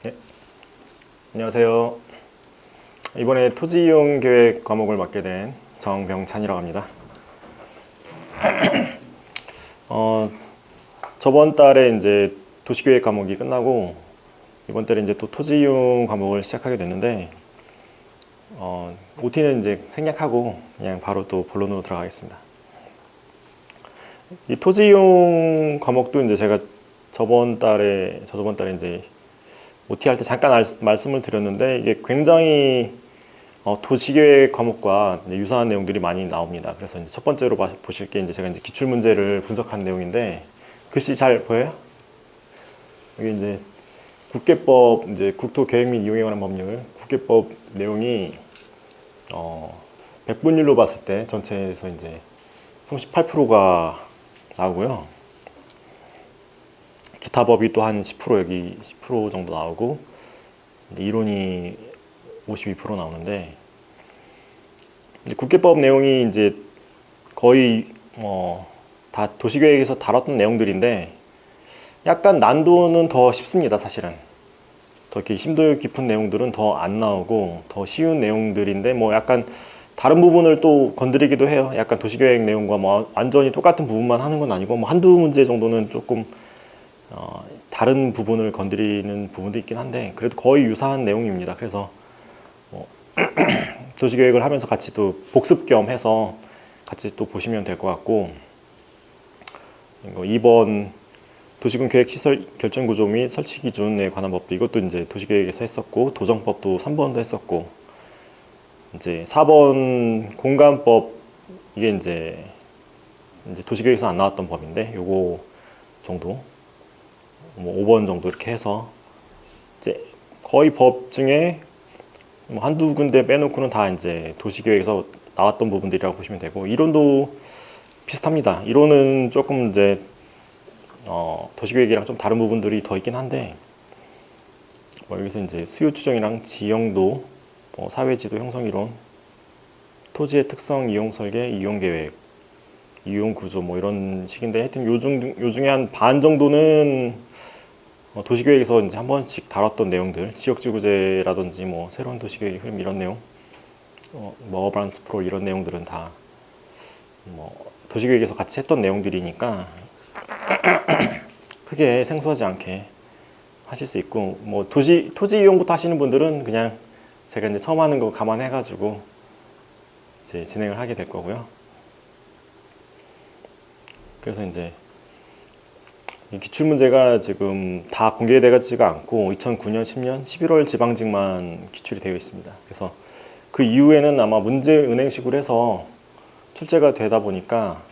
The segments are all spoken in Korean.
네, 안녕하세요. 이번에 토지이용 계획 과목을 맡게 된 정병찬이라고 합니다. 어, 저번 달에 이제 도시계획 과목이 끝나고 이번 달에 이제 또 토지이용 과목을 시작하게 됐는데 OT는 이제 생략하고 그냥 바로 또 본론으로 들어가겠습니다. 이 토지이용 과목도 이제 제가 저저번 달에 이제 OT 할 때 잠깐 말씀을 드렸는데 이게 굉장히 도시계획 과목과 유사한 내용들이 많이 나옵니다. 그래서 이제 첫 번째로 보실 게 이제 제가 이제 기출 문제를 분석한 내용인데 글씨 잘 보여요? 여기 이제 국계법 이제 국토계획 및 이용에 관한 법률 국계법 내용이 100분율로 봤을 때 전체에서 이제 38%가 나오고요. 기타 법이 또 한 10% 여기 10% 정도 나오고 이론이 52% 나오는데 국계법 내용이 이제 거의 다 도시계획에서 다뤘던 내용들인데 약간 난도는 더 쉽습니다. 사실은 더 이렇게 심도 깊은 내용들은 더 안 나오고 더 쉬운 내용들인데 뭐 약간 다른 부분을 또 건드리기도 해요. 약간 도시계획 내용과 뭐 완전히 똑같은 부분만 하는 건 아니고 뭐 한두 문제 정도는 조금 다른 부분을 건드리는 부분도 있긴 한데 그래도 거의 유사한 내용입니다. 그래서 도시계획을 하면서 같이 또 복습 겸 해서 같이 또 보시면 될 것 같고, 이거 2번 도시군 계획 시설 결정 구조 및 설치 기준에 관한 법도 이것도 이제 도시계획에서 했었고, 도정법도 3번도 했었고, 이제 4번 공간법 이게 이제 도시계획에서 안 나왔던 법인데 요거 정도 뭐 5번 정도 이렇게 해서 이제 거의 법 중에 뭐 한두 군데 빼놓고는 다 이제 도시계획에서 나왔던 부분들이라고 보시면 되고, 이론도 비슷합니다. 이론은 조금 이제 도시계획이랑 좀 다른 부분들이 더 있긴 한데 뭐 여기서 이제 수요 추정이랑 지형도, 사회지도 형성 이론, 토지의 특성, 이용 설계, 이용 계획, 이용 구조 뭐 이런 식인데 하여튼 요 중에 한 반 정도는 도시계획에서 이제 한 번씩 다뤘던 내용들, 지역지구제라든지 뭐 새로운 도시계획의 흐름 이런 내용, 뭐 어반 스프롤 이런 내용들은 다 뭐 도시계획에서 같이 했던 내용들이니까 크게 생소하지 않게 하실 수 있고, 뭐 토지 이용부터 하시는 분들은 그냥 제가 이제 처음 하는 거 감안해가지고 이제 진행을 하게 될 거고요. 그래서 이제 기출 문제가 지금 다 공개되지가 않고 2009년, 10년, 11월 지방직만 기출이 되어 있습니다. 그래서 그 이후에는 아마 문제 은행식으로 해서 출제가 되다 보니까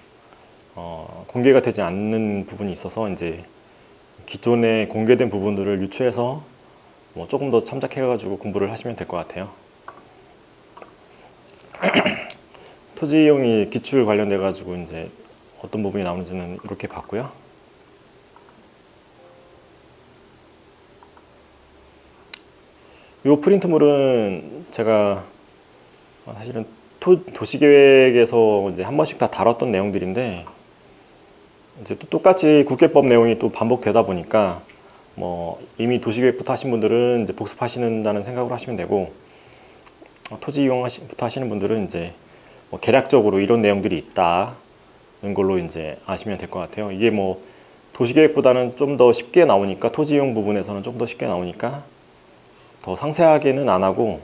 공개가 되지 않는 부분이 있어서 이제 기존에 공개된 부분들을 유추해서 뭐 조금 더 참작해가지고 공부를 하시면 될 것 같아요. 토지 이용이 기출 관련돼 가지고 이제 어떤 부분이 나오는지는 이렇게 봤고요. 이 프린트물은 제가 사실은 도시계획에서 이제 한 번씩 다 다뤘던 내용들인데 이제 또 똑같이 국계법 내용이 또 반복되다 보니까 뭐 이미 도시계획부터 하신 분들은 이제 복습하시는다는 생각으로 하시면 되고, 토지 이용부터 하시는 분들은 이제 뭐 개략적으로 이런 내용들이 있다는 걸로 이제 아시면 될 것 같아요. 이게 뭐 도시계획보다는 좀 더 쉽게 나오니까, 토지 이용 부분에서는 좀 더 쉽게 나오니까 더 상세하게는 안 하고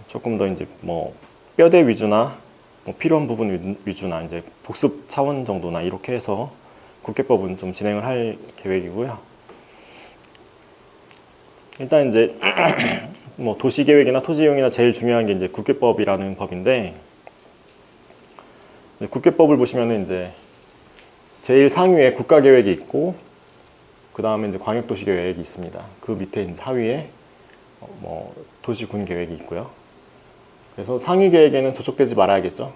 조금 더 이제 뭐 뼈대 위주나 뭐 필요한 부분 위주나 이제 복습 차원 정도나 이렇게 해서 국계법은 좀 진행을 할 계획이고요. 일단 이제 뭐 도시계획이나 토지이용이나 제일 중요한 게 이제 국계법이라는 법인데, 국계법을 보시면은 이제 제일 상위에 국가계획이 있고 그 다음에 이제 광역도시계획이 있습니다. 그 밑에 이제 하위에 뭐 도시군 계획이 있고요. 그래서 상위 계획에는 저촉되지 말아야겠죠.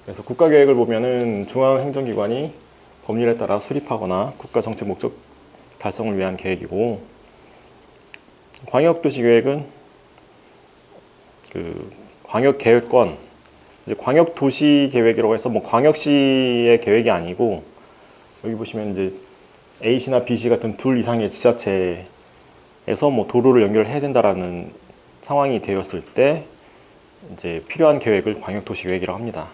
그래서 국가계획을 보면은 중앙행정기관이 법률에 따라 수립하거나 국가 정책 목적 달성을 위한 계획이고, 광역도시계획은 그 광역계획권, 이제 광역도시계획이라고 해서 뭐 광역시의 계획이 아니고, 여기 보시면 이제 A시나 B시 같은 둘 이상의 지자체에 뭐 도로를 연결해야 된다라는 상황이 되었을 때 이제 필요한 계획을 광역도시계획이라고 합니다.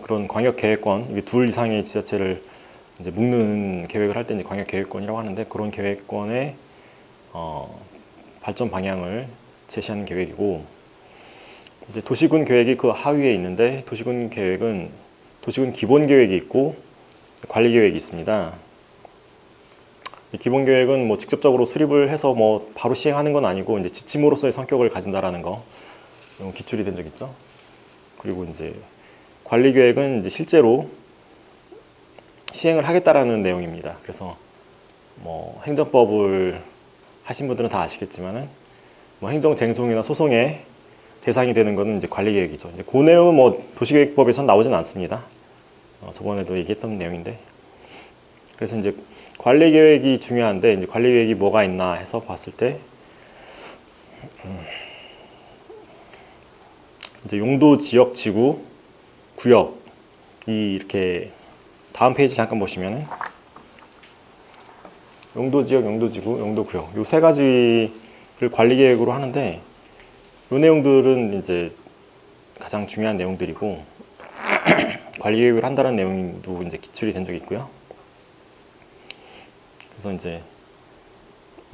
그런 광역계획권, 이게 둘 이상의 지자체를 이제 묶는 계획을 할 때 이제 광역계획권이라고 하는데, 그런 계획권의 발전 방향을 제시하는 계획이고, 이제 도시군 계획이 그 하위에 있는데, 도시군 계획은 도시군 기본 계획이 있고 관리 계획이 있습니다. 기본 계획은 뭐 직접적으로 수립을 해서 뭐 바로 시행하는 건 아니고 이제 지침으로서의 성격을 가진다라는 거, 기출이 된 적 있죠. 그리고 이제 관리 계획은 이제 실제로 시행을 하겠다라는 내용입니다. 그래서 뭐 행정법을 하신 분들은 다 아시겠지만은 뭐 행정쟁송이나 소송의 대상이 되는 것은 이제 관리 계획이죠. 이제 그 내용은 뭐 도시계획법에선 나오진 않습니다. 저번에도 얘기했던 내용인데, 그래서 이제 관리 계획이 중요한데, 이제 관리 계획이 뭐가 있나 해서 봤을 때 이제 용도, 지역, 지구, 구역이 이렇게 다음 페이지 잠깐 보시면은 용도, 지역, 용도, 지구, 용도, 구역 요 세 가지를 관리 계획으로 하는데, 요 내용들은 이제 가장 중요한 내용들이고 관리 계획을 한다는 내용도 이제 기출이 된 적이 있고요. 그래서 이제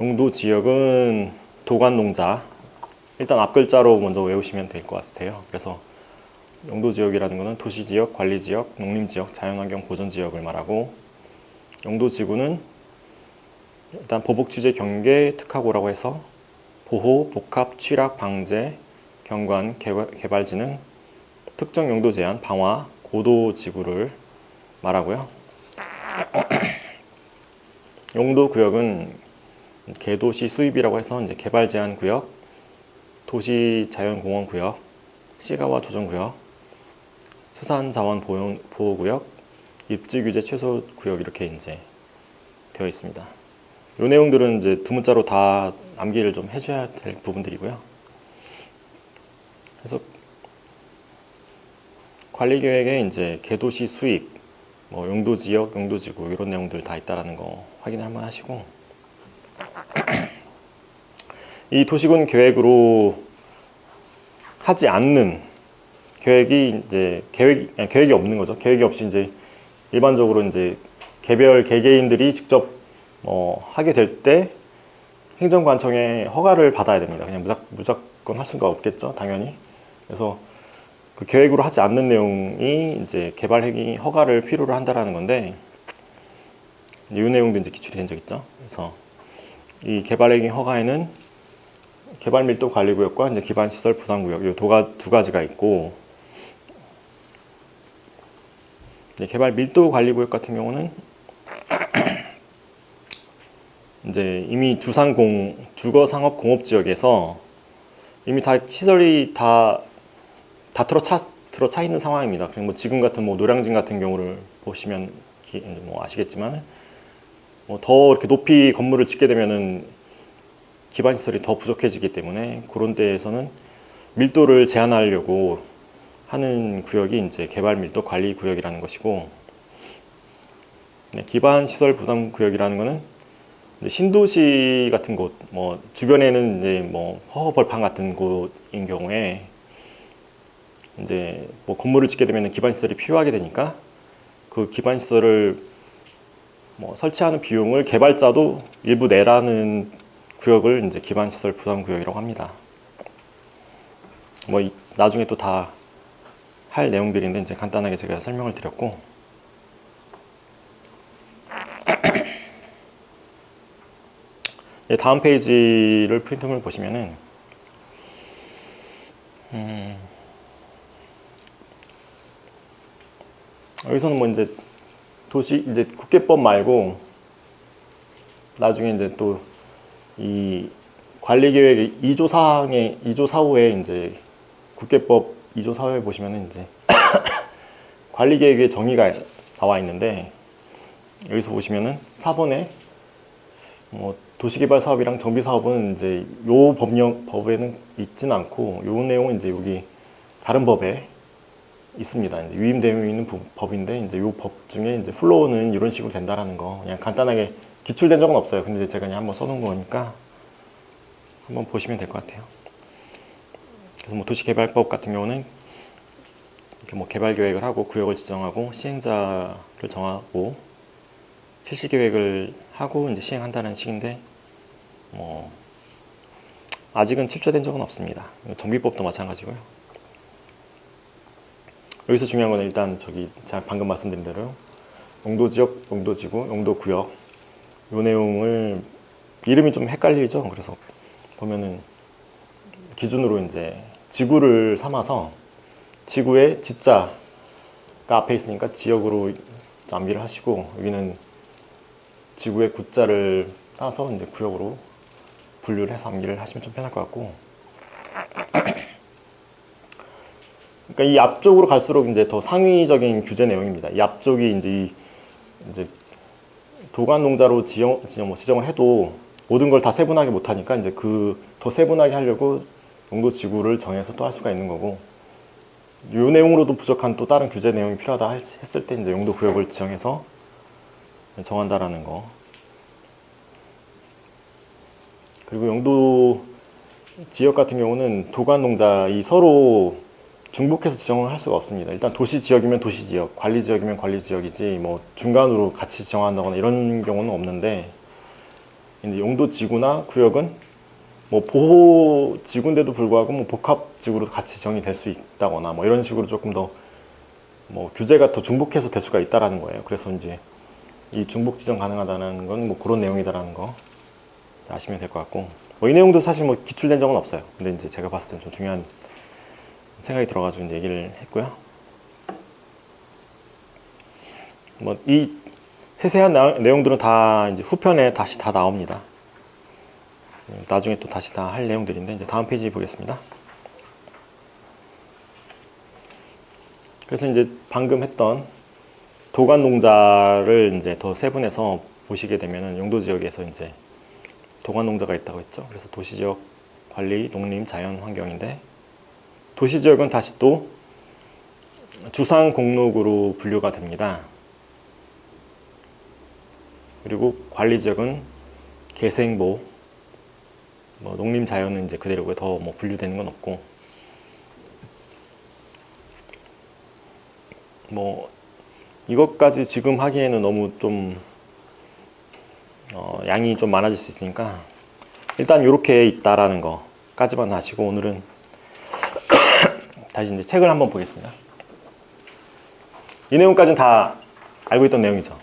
용도, 지역은 도관, 농자, 일단 앞글자로 먼저 외우시면 될 것 같아요. 그래서 용도지역이라는 것은 도시지역, 관리지역, 농림지역, 자연환경 보전지역을 말하고, 용도지구는 일단 보복취재, 경계, 특화고라고 해서 보호, 복합, 취락, 방제, 경관, 개발지능, 특정 용도 제한, 방화, 고도지구를 말하고요. 용도구역은 개도시 수입이라고 해서 이제 개발 제한 구역, 도시 자연공원 구역, 시가와 조정 구역, 수산자원 보호 구역, 입지 규제 최소 구역, 이렇게 이제 되어 있습니다. 이 내용들은 이제 두 문자로 다 암기를 좀 해줘야 될 부분들이고요. 그래서 관리 계획에 이제 개도시 수입, 뭐 용도 지역, 용도 지구 이런 내용들 다 있다라는 거 확인 한번 하시고, 이 도시군 계획으로 하지 않는 계획이 이제 계획이 없는 거죠. 계획이 없이 이제 일반적으로 이제 개별 개개인들이 직접 하게 될 때 행정관청의 허가를 받아야 됩니다. 그냥 무조건 할 수가 없겠죠, 당연히. 그래서 그 계획으로 하지 않는 내용이 이제 개발 행위 허가를 필요로 한다라는 건데, 이 내용도 이제 기출이 된 적 있죠. 그래서 이 개발 행위 허가에는 개발 밀도 관리 구역과 이제 기반 시설 부담 구역, 이 두 가지가 있고, 이제 개발 밀도 관리 구역 같은 경우는 이제 이미 주거 상업 공업 지역에서 이미 다 시설이 다 들어차 있는 상황입니다. 그리고 뭐 지금 같은 뭐 노량진 같은 경우를 보시면 뭐 아시겠지만, 뭐 더 이렇게 높이 건물을 짓게 되면은 기반 시설이 더 부족해지기 때문에 그런 데에서는 밀도를 제한하려고 하는 구역이 이제 개발 밀도 관리 구역이라는 것이고, 기반 시설 부담 구역이라는 것은 신도시 같은 곳, 뭐 주변에는 이제 뭐 허허벌판 같은 곳인 경우에 이제 뭐 건물을 짓게 되면 기반 시설이 필요하게 되니까 그 기반 시설을 뭐 설치하는 비용을 개발자도 일부 내라는 구역을 이제 기반 시설 부담 구역이라고 합니다. 뭐 나중에 또 다 할 내용들인데 이제 간단하게 제가 설명을 드렸고, 다음 페이지를 프린트물 보시면은 여기서는 뭐 이제 이제 국계법 말고 나중에 이제 또 이 관리계획의 2조 사항에 2조 4호에 이제 국계법 2조 4호에 보시면은 이제 관리계획의 정의가 나와 있는데, 여기서 보시면은 4번에 뭐 도시개발 사업이랑 정비 사업은 이제 요 법에는 있지는 않고, 요 내용은 이제 여기 다른 법에 있습니다. 이제 위임되어 있는 법인데, 이제 요 법 중에 이제 플로우는 이런 식으로 된다라는 거 그냥 간단하게 기출된 적은 없어요. 근데 제가 그냥 한번 써놓은 거니까 한번 보시면 될 것 같아요. 그래서 뭐 도시개발법 같은 경우는 이렇게 뭐 개발 계획을 하고 구역을 지정하고 시행자를 정하고 실시 계획을 하고 이제 시행한다는 식인데 뭐 아직은 출제된 적은 없습니다. 정비법도 마찬가지고요. 여기서 중요한 건 일단 제가 방금 말씀드린 대로 용도지역, 용도지구, 용도구역 이 내용을 이름이 좀 헷갈리죠. 그래서 보면은 기준으로 이제 지구를 삼아서 지구의 지자가 앞에 있으니까 지역으로 암기를 하시고 여기는 지구의 구자를 따서 이제 구역으로 분류를 해서 암기를 하시면 좀 편할 것 같고, 그러니까 이 앞쪽으로 갈수록 이제 더 상위적인 규제 내용입니다. 이 앞쪽이 이제 도관농자로 지정을 해도 모든 걸 다 세분하게 못하니까 이제 더 세분하게 하려고 용도 지구를 정해서 또 할 수가 있는 거고, 이 내용으로도 부족한 또 다른 규제 내용이 필요하다 했을 때 이제 용도 구역을 지정해서 정한다라는 거. 그리고 용도 지역 같은 경우는 도관농자 서로 중복해서 지정을 할 수가 없습니다. 일단 도시 지역이면 도시 지역, 관리 지역이면 관리 지역이지 뭐 중간으로 같이 지정한다거나 이런 경우는 없는데, 이제 용도 지구나 구역은 뭐 보호 지구인데도 불구하고 뭐 복합 지구로 같이 지정이 될 수 있다거나 뭐 이런 식으로 조금 더 뭐 규제가 더 중복해서 될 수가 있다라는 거예요. 그래서 이제 이 중복 지정 가능하다는 건 뭐 그런 내용이다라는 거 아시면 될 것 같고, 뭐 이 내용도 사실 뭐 기출된 적은 없어요. 근데 이제 제가 봤을 땐 좀 중요한 생각이 들어가지고 이제 얘기를 했고요. 뭐 이 세세한 내용들은 다 이제 후편에 다시 다 나옵니다. 나중에 또 다시 다 할 내용들인데, 이제 다음 페이지 보겠습니다. 그래서 이제 방금 했던 도관 농자를 이제 더 세분해서 보시게 되면은 용도 지역에서 이제 도관 농자가 있다고 했죠. 그래서 도시 지역 관리, 농림, 자연, 환경인데, 도시 지역은 다시 또 주상 공록으로 분류가 됩니다. 그리고 관리 지역은 개생보, 뭐 농림 자연은 이제 그대로고요. 더 뭐 분류되는 건 없고, 뭐 이것까지 지금 하기에는 너무 좀 양이 좀 많아질 수 있으니까 일단 이렇게 있다라는 거까지만 하시고, 오늘은 다시 이제 책을 한번 보겠습니다. 이 내용까지는 다 알고 있던 내용이죠.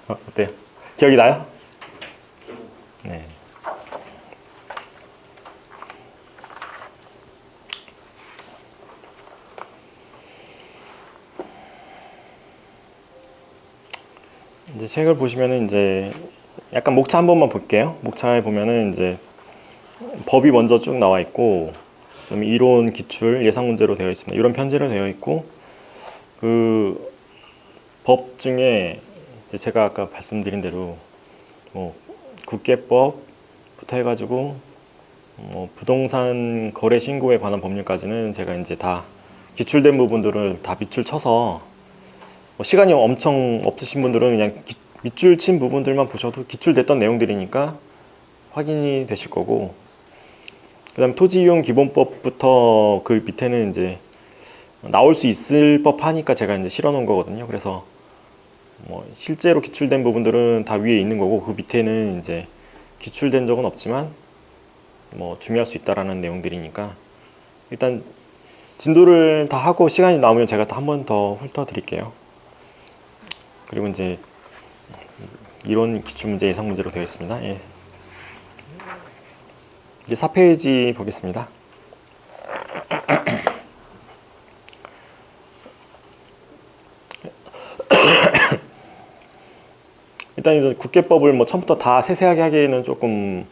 어때요? 기억이 나요? 네. 이제 책을 보시면은 이제 약간 목차 한 번만 볼게요. 목차에 보면은 이제 법이 먼저 쭉 나와 있고, 그다음에 이론, 기출, 예상 문제로 되어 있습니다. 이런 편지로 되어 있고, 그 법 중에 이제 제가 아까 말씀드린 대로 뭐 국계법부터 해가지고 뭐 부동산 거래 신고에 관한 법률까지는 제가 이제 다 기출된 부분들을 다 밑줄 쳐서, 뭐 시간이 엄청 없으신 분들은 그냥 밑줄 친 부분들만 보셔도 기출됐던 내용들이니까 확인이 되실 거고, 그 다음에 토지이용 기본법부터 그 밑에는 이제 나올 수 있을 법하니까 제가 이제 실어 놓은 거거든요. 그래서 뭐 실제로 기출된 부분들은 다 위에 있는 거고, 그 밑에는 이제 기출된 적은 없지만 뭐 중요할 수 있다라는 내용들이니까 일단 진도를 다 하고 시간이 남으면 제가 또 한 번 더 훑어 드릴게요. 그리고 이제 이론, 기출문제, 예상 문제로 되어 있습니다. 예. 이제 4페이지 보겠습니다. 일단 이제 국계법을 뭐 처음부터 다 세세하게 하기에는 조금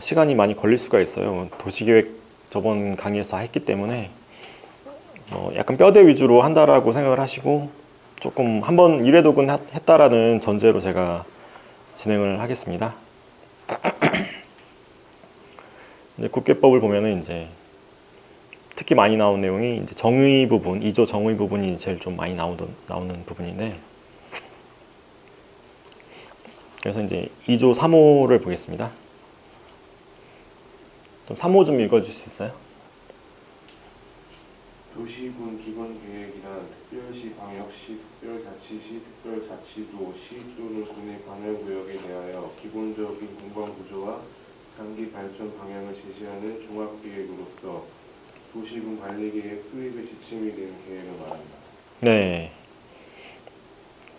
시간이 많이 걸릴 수가 있어요. 도시계획 저번 강의에서 했기 때문에 약간 뼈대 위주로 한다라고 생각을 하시고, 조금 한번 1회독은 했다라는 전제로 제가 진행을 하겠습니다. 이제 국계법을 보면은 이제 특히 많이 나온 내용이 이제 정의 부분, 2조 정의 부분이 제일 좀 많이 나오는 부분인데, 그래서 이제 2조 3호를 보겠습니다. 좀 3호 좀 읽어주실 수 있어요? 도시군 기본계획이란 특별시, 광역시, 특별자치시, 특별자치도시 또는 군의 관할구역에 대하여 기본적인 공간구조와 장기 발전 방향을 제시하는 종합계획으로서 도시군 관리계획 수립의 지침이 되는 계획을 말합니다. 네.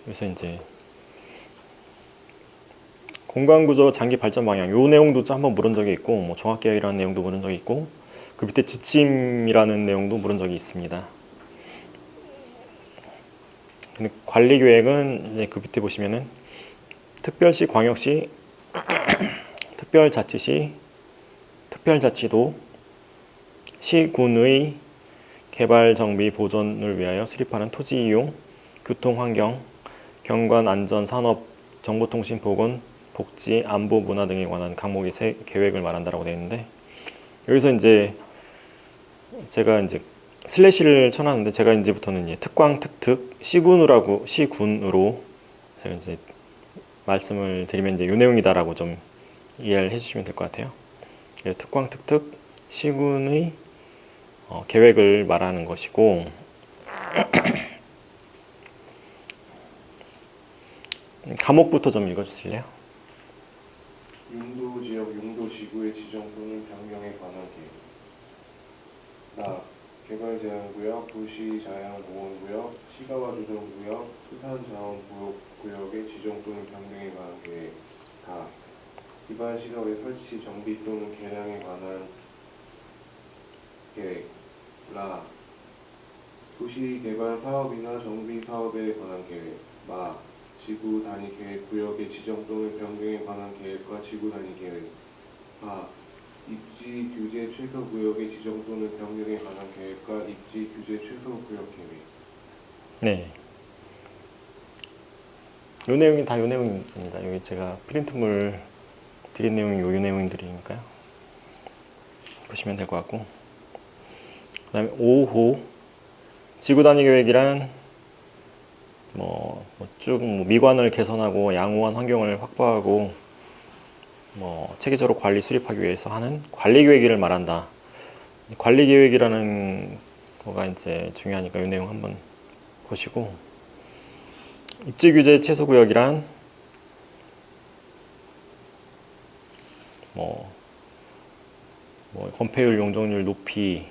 그래서 이제 공간구조 장기 발전 방향 요 내용도 좀 한번 물은 적이 있고 뭐 종합계획이라는 내용도 물은 적이 있고 그 밑에 지침이라는 내용도 물은 적이 있습니다. 근데 관리계획은 이제 그 밑에 보시면은 특별시, 광역시, 특별자치시, 특별자치도, 시군의 개발, 정비, 보존을 위하여 수립하는 토지 이용, 교통, 환경, 경관, 안전, 산업, 정보통신, 보건, 복지, 안보, 문화 등에 관한 항목의 세 계획을 말한다라고 되어 있는데 여기서 이제 제가 이제 슬래시를 쳐놨는데 제가 이제부터는 이제 특광, 특특, 시군으로 제가 이제 말씀을 드리면 이제 요 내용이다라고 좀 이해를 해주시면 될 것 같아요. 특광, 특특, 시군의 계획을 말하는 것이고 과목부터 좀 읽어주실래요? 용도지역, 용도지구의 지정 또는 변경에 관한 계획. 나 개발제한구역, 도시자연보건구역, 시가화조정구역, 수산자원보호구역의 지정 또는 변경에 관한 계획. 다 기반시설의 설치, 정비 또는 개량에 관한 계획. 라 도시개발 사업이나 정비 사업에 관한 계획. 마 지구 단위 계획 구역의 지정 또는 변경에 관한 계획과 지구 단위 계획. 바 입지 규제 최소 구역의 지정 또는 변경에 관한 계획과 입지 규제 최소 구역 계획. 네. 요 내용이 다 요 내용입니다. 여기 제가 프린트물 드린 내용이 요 내용들이니까요. 보시면 될 것 같고 그 다음에 5호 지구 단위 계획이란 쭉 미관을 개선하고 양호한 환경을 확보하고 체계적으로 관리 수립하기 위해서 하는 관리 계획을 말한다. 관리 계획이라는 거가 이제 중요하니까 이 내용 한번 보시고 입지 규제 최소 구역이란 건폐율, 용적률 높이,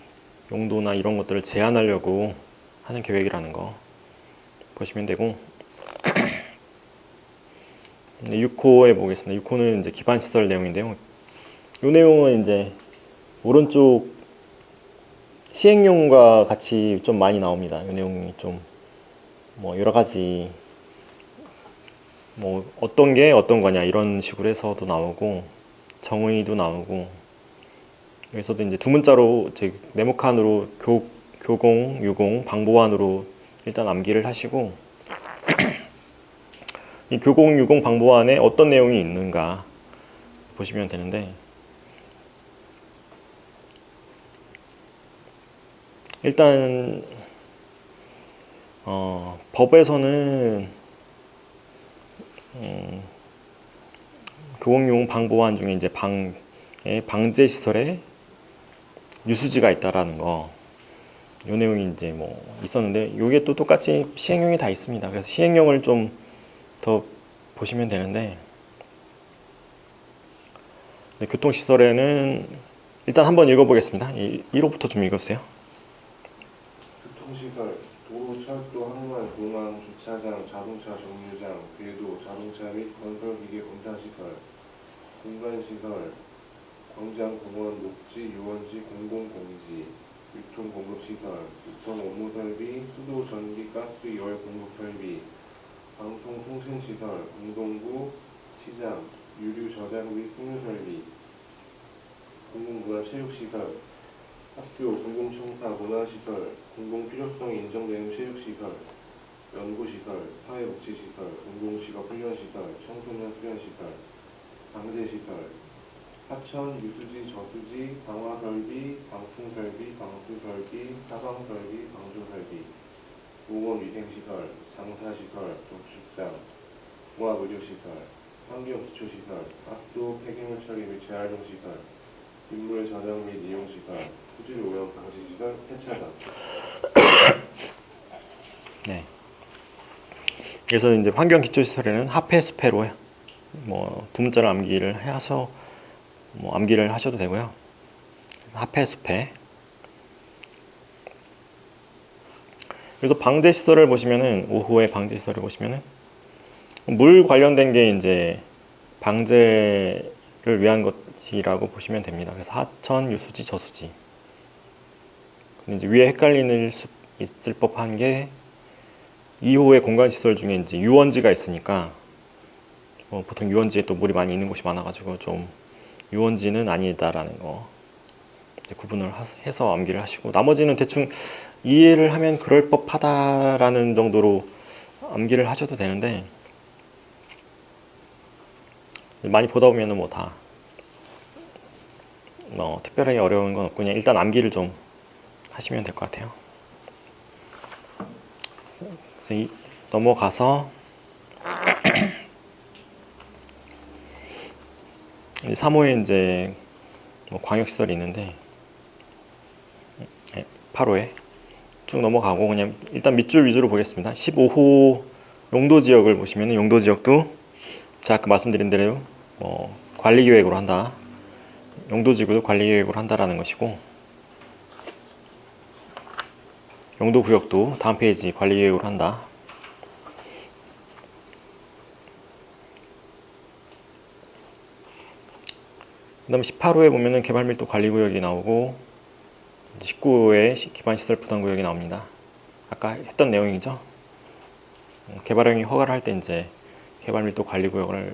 용도나 이런 것들을 제한하려고 하는 계획이라는 거 보시면 되고 6호에 보겠습니다. 6호는 이제 기반시설 내용인데요. 이 내용은 이제 오른쪽 시행령과 같이 좀 많이 나옵니다. 이 내용이 좀 여러 가지 어떤 게 어떤 거냐 이런 식으로 해서도 나오고 정의도 나오고 여기서도 이제 두 문자로 네모칸으로 교공, 유공, 방보안으로 일단 암기를 하시고 이 교공, 유공, 방보안에 어떤 내용이 있는가 보시면 되는데 일단 법에서는 교공, 유공, 방보안 중에 이제 방제 시설에 유수지가 있다라는 거, 요 내용이 이제 있었는데, 요게 또 똑같이 시행령이 다 있습니다. 그래서 시행령을 좀 더 보시면 되는데, 교통시설에는 일단 한번 읽어보겠습니다. 1호부터 좀 읽어주세요. 교통시설, 도로, 철도, 항만, 공항, 주차장, 자동차 정류장, 궤도, 자동차 및 건설기계 검사시설, 공간시설, 광장, 공원, 녹지, 유원지, 공공공지, 유통공급시설, 유통업무설비, 수도, 전기, 가스, 열 공급설비, 방송통신시설, 공동구, 시장, 유류 저장 및 풍류설비, 공공문화체육시설, 학교, 공공청사, 문화시설, 공공필요성이 인정되는 체육시설, 연구시설, 사회복지시설, 공공직업훈련시설, 청소년 수련시설, 방제시설, 하천, 유수지, 저수지, 방화설비, 방풍설비, 방수설비, 사방설비, 방조설비, 공원위생시설, 장사시설, 도축장, 종합의료시설, 환경기초시설, 압도 폐기물 처리 및 재활용 시설, 빗물 저장 및 이용 시설, 수질 오염 방지 시설, 폐차장. 네. 그래서 이제 환경 기초 시설에는 하폐 수폐로 뭐 두문자를 암기를 해서 뭐 암기를 하셔도 되고요. 하폐 수폐. 그래서 방제 시설을 보시면은 오후에 방제 시설을 보시면은 물 관련된 게 이제 방제를 위한 것이라고 보시면 됩니다. 그래서 하천, 유수지, 저수지. 근데 이제 위에 헷갈리는 수 있을 법한 게 2호의 공간 시설 중에 이제 유원지가 있으니까 보통 유원지에 또 물이 많이 있는 곳이 많아가지고 좀 유원지는 아니다라는 거 이제 구분을 해서 암기를 하시고 나머지는 대충 이해를 하면 그럴 법하다라는 정도로 암기를 하셔도 되는데 많이 보다 보면은 뭐 다 특별하게 어려운 건 없고 그냥 일단 암기를 좀 하시면 될 것 같아요. 그래서 넘어가서 3호에 이제 뭐 광역시설이 있는데 8호에 쭉 넘어가고 그냥 일단 밑줄 위주로 보겠습니다. 15호 용도지역을 보시면 용도지역도 제가 아까 말씀드린 대로 관리계획으로 한다. 용도지구도 관리계획으로 한다라는 것이고 용도구역도 다음 페이지 관리계획으로 한다. 그 다음에 18호에 보면은 개발밀도 관리구역이 나오고 19호에 기반시설 부담구역이 나옵니다. 아까 했던 내용이죠. 개발행위 허가를 할 때 이제 개발밀도 관리구역이랑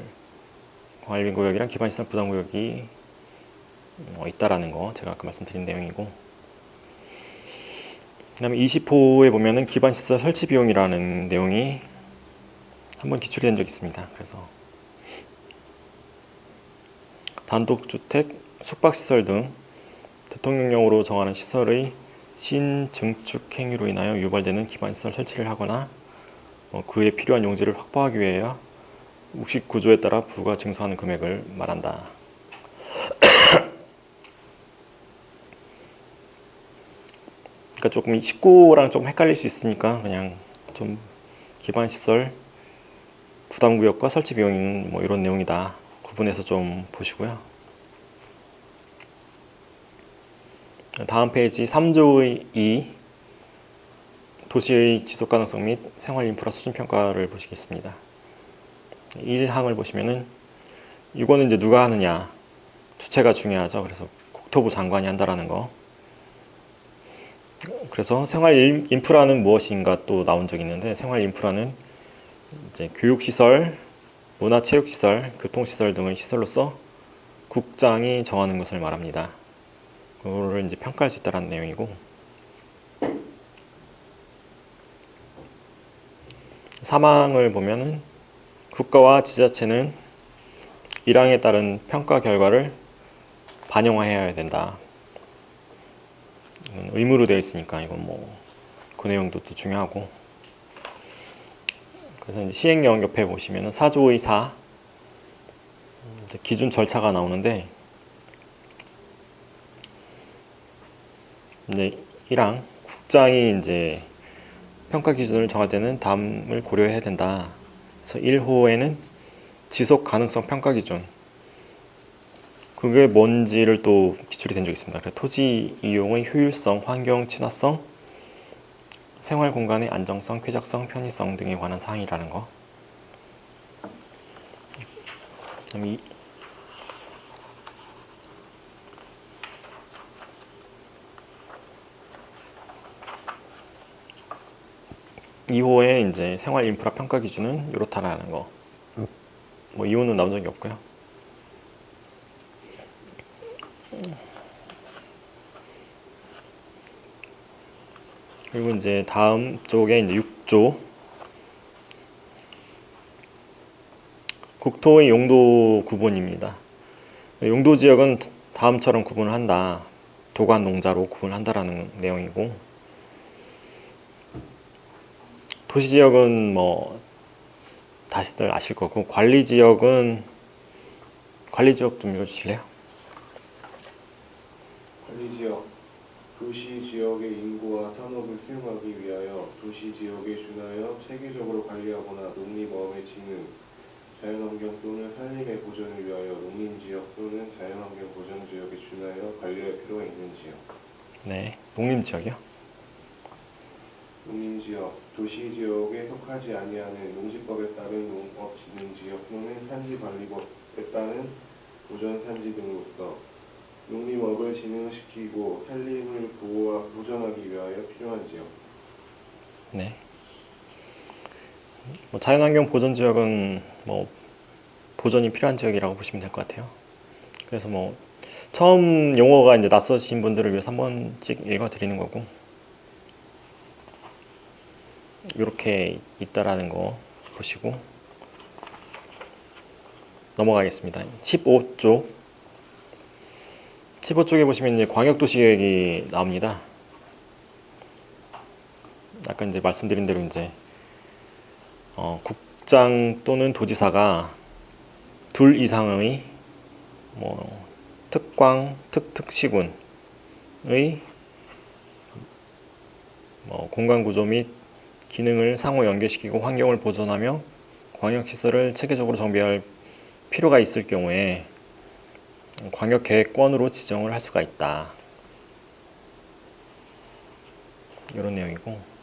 기반시설 부담구역이 있다라는 거 제가 아까 말씀드린 내용이고 그 다음에 20호에 보면은 기반시설 설치 비용이라는 내용이 한번 기출이 된 적이 있습니다. 그래서 단독주택, 숙박시설 등 대통령령으로 정하는 시설의 신증축 행위로 인하여 유발되는 기반시설 설치를 하거나 그에 필요한 용지를 확보하기 위하여 묵식 구조에 따라 부가 징수하는 금액을 말한다. 그러니까 조금 19랑 좀 헷갈릴 수 있으니까 그냥 좀 기반시설 부담구역과 설치 비용인 뭐 이런 내용이다. 구분해서 좀 보시고요. 다음 페이지 3조의 2 도시의 지속가능성 및 생활인프라 수준평가를 보시겠습니다. 1항을 보시면은 이거는 이제 누가 하느냐 주체가 중요하죠. 그래서 국토부 장관이 한다라는 거. 그래서 생활인프라는 무엇인가 또 나온 적이 있는데 생활인프라는 이제 교육시설, 문화체육시설, 교통시설 등의 시설로서 국장이 정하는 것을 말합니다. 그거를 이제 평가할 수 있다는 내용이고 3항을 보면은 국가와 지자체는 1항에 따른 평가 결과를 반영해야 된다. 이건 의무로 되어 있으니까 이건 뭐 그 내용도 또 중요하고 그래서 이제 시행령 옆에 보시면은 4조의 4 이제 기준 절차가 나오는데 이제 1항 국장이 이제 평가 기준을 정할 때는 다음을 고려해야 된다. 그래서 1호에는 지속 가능성 평가 기준 그게 뭔지를 또 기출이 된 적이 있습니다. 그래서 토지 이용의 효율성, 환경 친화성, 생활 공간의 안정성, 쾌적성, 편의성 등에 관한 사항이라는 거. 그다음에 2호의 이제 생활 인프라 평가 기준은 이렇다라는 거. 뭐 2호는 나온 적이 없고요. 그리고 이제 다음 쪽에 이제 6조 국토의 용도 구분입니다. 용도 지역은 다음처럼 구분을 한다. 도관 농자로 구분을 한다라는 내용이고 도시 지역은 뭐 다시들 아실 거고, 관리지역은 관리지역 좀 읽어주실래요? 관리지역 도시 지역의 인구와 산업을 수용하기 위하여 도시 지역에 준하여 체계적으로 관리하거나 농림어업의 진흥, 자연환경 또는 산림의 보존을 위하여 농림지역 또는 자연환경 보전지역에 준하여 관리할 필요가 있는 지역. 네, 농림지역이요. 농림지역, 도시지역에 속하지 아니하는 농지법에 따른 농업진흥지역 또는 산지관리법에 따른 보전산지 등으로서 농림업을 진흥시키고 산림을 보호와 보존하기 위하여 필요한 지역. 네. 뭐 자연환경 보존지역은 뭐 보존이 필요한 지역이라고 보시면 될 것 같아요. 그래서 뭐 처음 용어가 이제 낯서신 분들을 위해서 한 번씩 읽어드리는 거고, 이렇게 있다라는 거 보시고 넘어가겠습니다. 15쪽. 15쪽에 보시면 이제 광역도시계획이 나옵니다. 아까 이제 말씀드린 대로 이제 국장 또는 도지사가 둘 이상의 뭐 특광, 특특시군의 뭐 공간구조 및 기능을 상호 연계시키고 환경을 보존하며 광역시설을 체계적으로 정비할 필요가 있을 경우에 광역계획권으로 지정을 할 수가 있다. 이런 내용이고,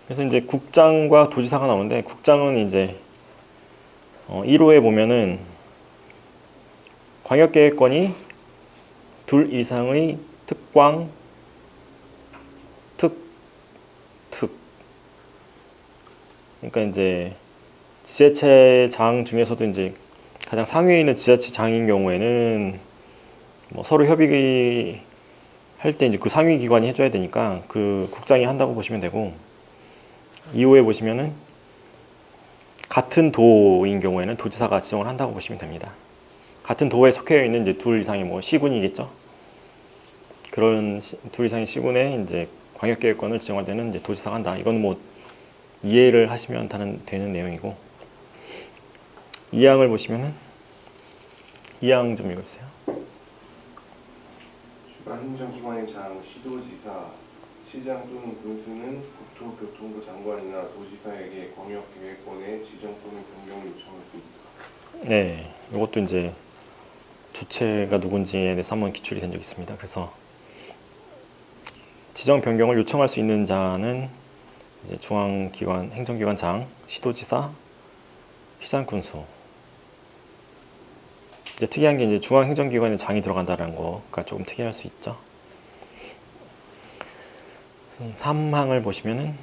그래서 이제 국장과 도지사가 나오는데, 국장은 이제 1호에 보면은 광역계획권이 둘 이상의 특광, 특. 그러니까 이제 지자체장 중에서도 이제 가장 상위에 있는 지자체장인 경우에는 뭐 서로 협의할 때 이제 그 상위 기관이 해줘야 되니까 그 국장이 한다고 보시면 되고, 2호에 보시면은 같은 도인 경우에는 도지사가 지정을 한다고 보시면 됩니다. 같은 도에 속해 있는 이제 둘 이상의 뭐 시군이겠죠. 그런 둘 이상의 시군에 이제 광역계획권을 지정할 때는 이제 도지사가 한다. 이건 뭐 이해를 하시면 되는 내용이고, 2항을 보시면은 2항 좀 읽어주세요. 주간 행정기관의 장, 시도지사, 시장 또는 군수는 국토교통부 장관이나 도지사에게 광역계획권의 지정 또는 변경을 요청할 수 있다. 네, 이것도 이제 주체가 누군지에 대해서 한번 기출이 된 적이 있습니다. 그래서 지정 변경을 요청할 수 있는 자는 이제 중앙기관, 행정기관장, 시도지사, 시장, 군수. 이제 특이한 게 이제 중앙행정기관에 장이 들어간다는 거가 조금 특이할 수 있죠. 3항을 보시면은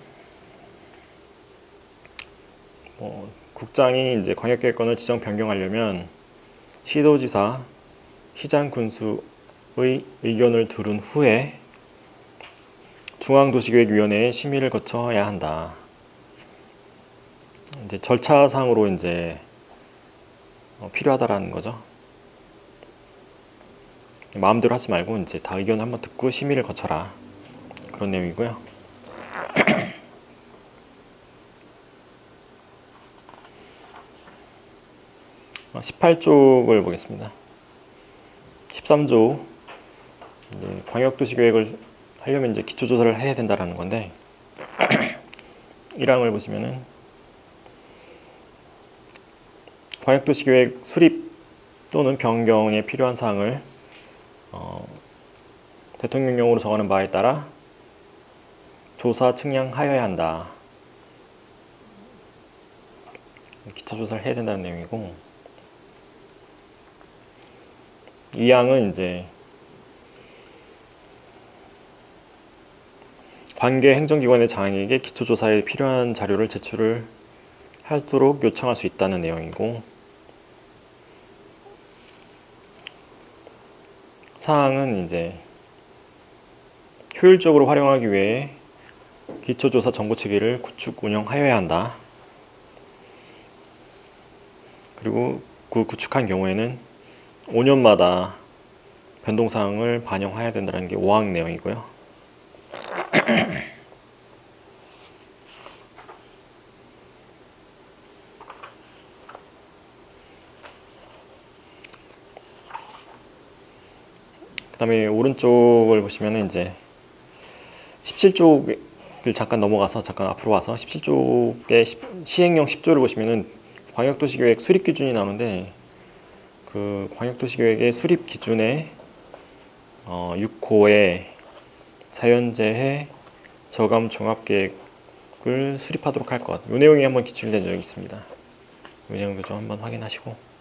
뭐 국장이 이제 광역계획권을 지정 변경하려면 시도지사, 시장, 군수의 의견을 들은 후에 중앙도시계획위원회의 심의를 거쳐야 한다. 이제 절차상으로 이제 필요하다라는 거죠. 마음대로 하지 말고 이제 다 의견을 한번 듣고 심의를 거쳐라. 그런 내용이고요. 18쪽을 보겠습니다. 13조 이제 광역도시계획을 하려면 이제 기초조사를 해야 된다라는 건데 1항을 보시면은 광역도시계획 수립 또는 변경에 필요한 사항을 대통령령으로 정하는 바에 따라 조사 측량하여야 한다. 기초조사를 해야 된다는 내용이고, 2항은 이제 관계 행정기관의 장에게 기초조사에 필요한 자료를 제출을 하도록 요청할 수 있다는 내용이고, 4항은 이제 효율적으로 활용하기 위해 기초조사 정보체계를 구축 운영하여야 한다. 그리고 구축한 경우에는 5년마다 변동사항을 반영해야 된다는 게 5항 내용이고요. 그다음에 오른쪽을 보시면은 이제 17쪽을 잠깐 넘어가서 잠깐 앞으로 와서 17쪽의 시행령 10조를 보시면은 광역도시계획 수립 기준이 나오는데 그 광역도시계획의 수립 기준에 6호에 자연재해 저감 종합계획을 수립하도록 할 것. 이 내용이 한번 기출된 적이 있습니다. 이 내용도 좀 한번 확인하시고.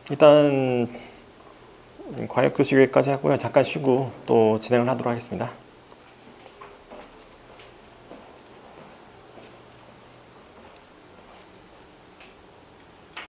일단 광역도시계획까지 하고요. 잠깐 쉬고 또 진행을 하도록 하겠습니다.